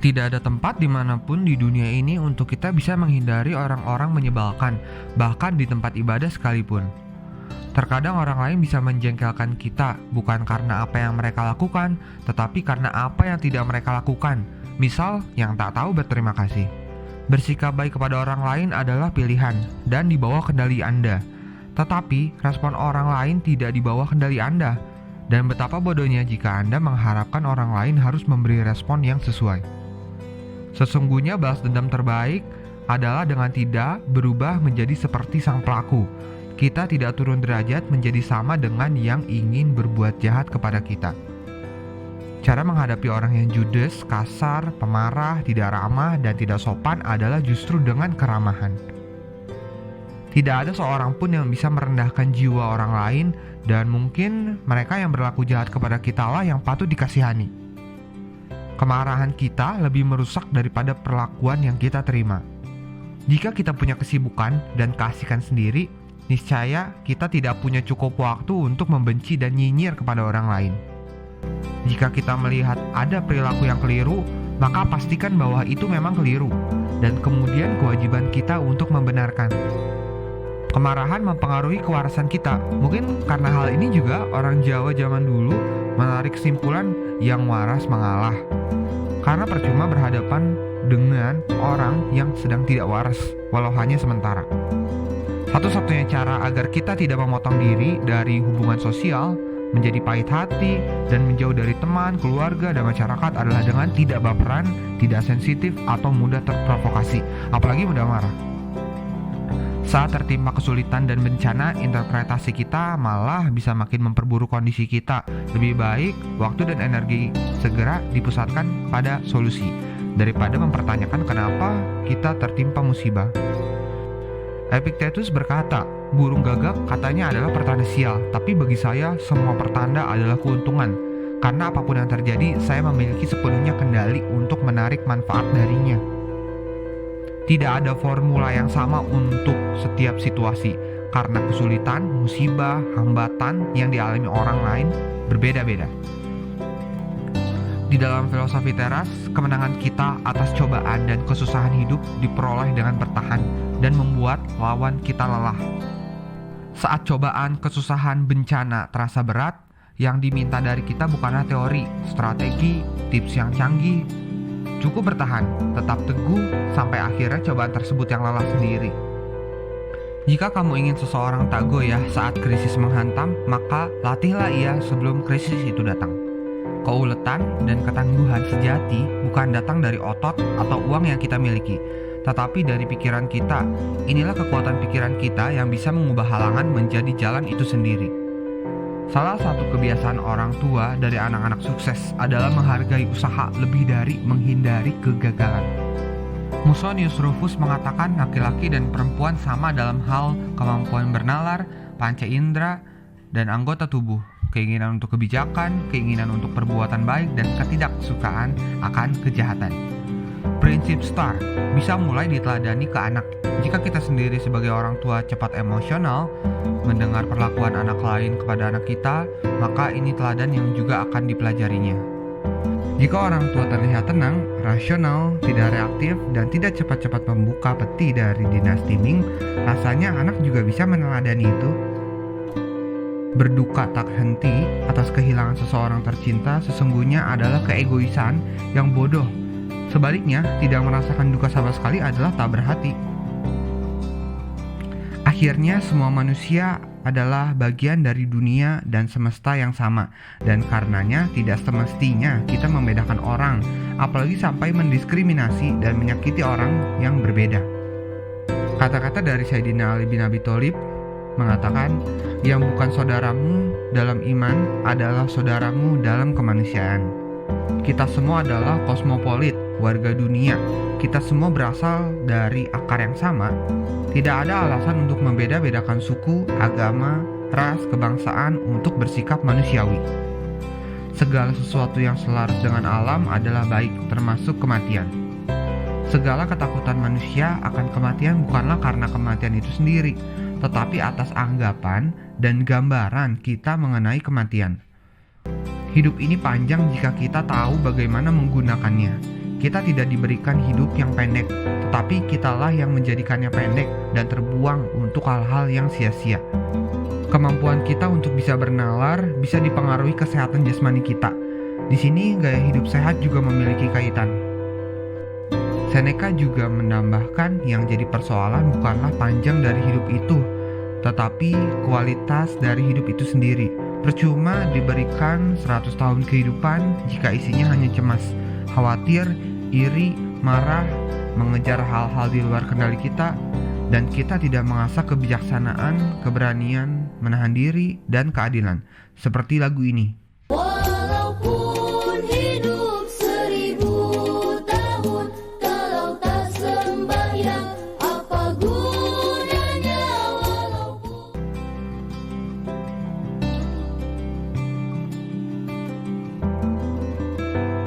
Tidak ada tempat dimanapun di dunia ini untuk kita bisa menghindari orang-orang menyebalkan, bahkan di tempat ibadah sekalipun. Terkadang orang lain bisa menjengkelkan kita, bukan karena apa yang mereka lakukan, tetapi karena apa yang tidak mereka lakukan. Misal, yang tak tahu berterima kasih. Bersikap baik kepada orang lain adalah pilihan, dan di bawah kendali Anda. Tetapi, respon orang lain tidak di bawah kendali Anda. Dan betapa bodohnya jika Anda mengharapkan orang lain harus memberi respon yang sesuai. Sesungguhnya balas dendam terbaik adalah dengan tidak berubah menjadi seperti sang pelaku. Kita tidak turun derajat menjadi sama dengan yang ingin berbuat jahat kepada kita. Cara menghadapi orang yang judes, kasar, pemarah, tidak ramah, dan tidak sopan adalah justru dengan keramahan. Tidak ada seorang pun yang bisa merendahkan jiwa orang lain, dan mungkin mereka yang berlaku jahat kepada kita lah yang patut dikasihani. Kemarahan kita lebih merusak daripada perlakuan yang kita terima. Jika kita punya kesibukan dan keasikan sendiri, niscaya kita tidak punya cukup waktu untuk membenci dan nyinyir kepada orang lain. Jika kita melihat ada perilaku yang keliru, maka pastikan bahwa itu memang keliru, dan kemudian kewajiban kita untuk membenarkan. Kemarahan mempengaruhi kewarasan kita. Mungkin karena hal ini juga orang Jawa zaman dulu menarik kesimpulan yang waras mengalah. Karena percuma berhadapan dengan orang yang sedang tidak waras, walau hanya sementara. Satu-satunya cara agar kita tidak memotong diri dari hubungan sosial, menjadi pahit hati, dan menjauh dari teman, keluarga, dan masyarakat adalah dengan tidak baperan, tidak sensitif, atau mudah terprovokasi, apalagi mudah marah. Saat tertimpa kesulitan dan bencana, interpretasi kita malah bisa makin memperburuk kondisi kita. Lebih baik waktu dan energi segera dipusatkan pada solusi, daripada mempertanyakan kenapa kita tertimpa musibah. Epictetus berkata, burung gagak katanya adalah pertanda sial, tapi bagi saya semua pertanda adalah keuntungan. Karena apapun yang terjadi, saya memiliki sepenuhnya kendali untuk menarik manfaat darinya. Tidak ada formula yang sama untuk setiap situasi, karena kesulitan, musibah, hambatan yang dialami orang lain berbeda-beda. Di dalam filosofi teras, kemenangan kita atas cobaan dan kesusahan hidup diperoleh dengan bertahan dan membuat lawan kita lelah. Saat cobaan, kesusahan, bencana terasa berat, yang diminta dari kita bukanlah teori, strategi, tips yang canggih. Cukup bertahan, tetap teguh, sampai akhirnya cobaan tersebut yang lelah sendiri. Jika kamu ingin seseorang tak goyah saat krisis menghantam, maka latihlah ia sebelum krisis itu datang. Keuletan dan ketangguhan sejati bukan datang dari otot atau uang yang kita miliki, tetapi dari pikiran kita. Inilah kekuatan pikiran kita yang bisa mengubah halangan menjadi jalan itu sendiri. Salah satu kebiasaan orang tua dari anak-anak sukses adalah menghargai usaha lebih dari menghindari kegagalan. Musonius Rufus mengatakan laki-laki dan perempuan sama dalam hal kemampuan bernalar, panca indera, dan anggota tubuh, keinginan untuk kebijakan, keinginan untuk perbuatan baik, dan ketidaksukaan akan kejahatan. Prinsip STAR bisa mulai diteladani ke anak. Jika kita sendiri sebagai orang tua cepat emosional mendengar perlakuan anak lain kepada anak kita, maka ini teladan yang juga akan dipelajarinya. Jika orang tua terlihat tenang, rasional, tidak reaktif, dan tidak cepat-cepat membuka peti dari dinasti Ming, rasanya anak juga bisa meneladani itu. Berduka tak henti atas kehilangan seseorang tercinta sesungguhnya adalah keegoisan yang bodoh. Sebaliknya, tidak merasakan duka sama sekali adalah tak berhati. Akhirnya, semua manusia adalah bagian dari dunia dan semesta yang sama, dan karenanya tidak semestinya kita membedakan orang, apalagi sampai mendiskriminasi dan menyakiti orang yang berbeda. Kata-kata dari Sayyidina Ali bin Abi Thalib mengatakan, yang bukan saudaramu dalam iman adalah saudaramu dalam kemanusiaan. Kita semua adalah kosmopolit, warga dunia. Kita semua berasal dari akar yang sama. Tidak ada alasan untuk membeda-bedakan suku, agama, ras, kebangsaan untuk bersikap manusiawi. Segala sesuatu yang selaras dengan alam adalah baik, termasuk kematian. Segala ketakutan manusia akan kematian bukanlah karena kematian itu sendiri, tetapi atas anggapan dan gambaran kita mengenai kematian. Hidup ini panjang jika kita tahu bagaimana menggunakannya. Kita tidak diberikan hidup yang pendek, tetapi kitalah yang menjadikannya pendek dan terbuang untuk hal-hal yang sia-sia. Kemampuan kita untuk bisa bernalar bisa dipengaruhi kesehatan jasmani kita. Di sini gaya hidup sehat juga memiliki kaitan. Seneca juga menambahkan yang jadi persoalan bukanlah panjang dari hidup itu, tetapi kualitas dari hidup itu sendiri. Percuma diberikan 100 tahun kehidupan jika isinya hanya cemas, khawatir, iri, marah, mengejar hal-hal di luar kendali kita, dan kita tidak mengasah kebijaksanaan, keberanian, menahan diri, dan keadilan. Seperti lagu ini.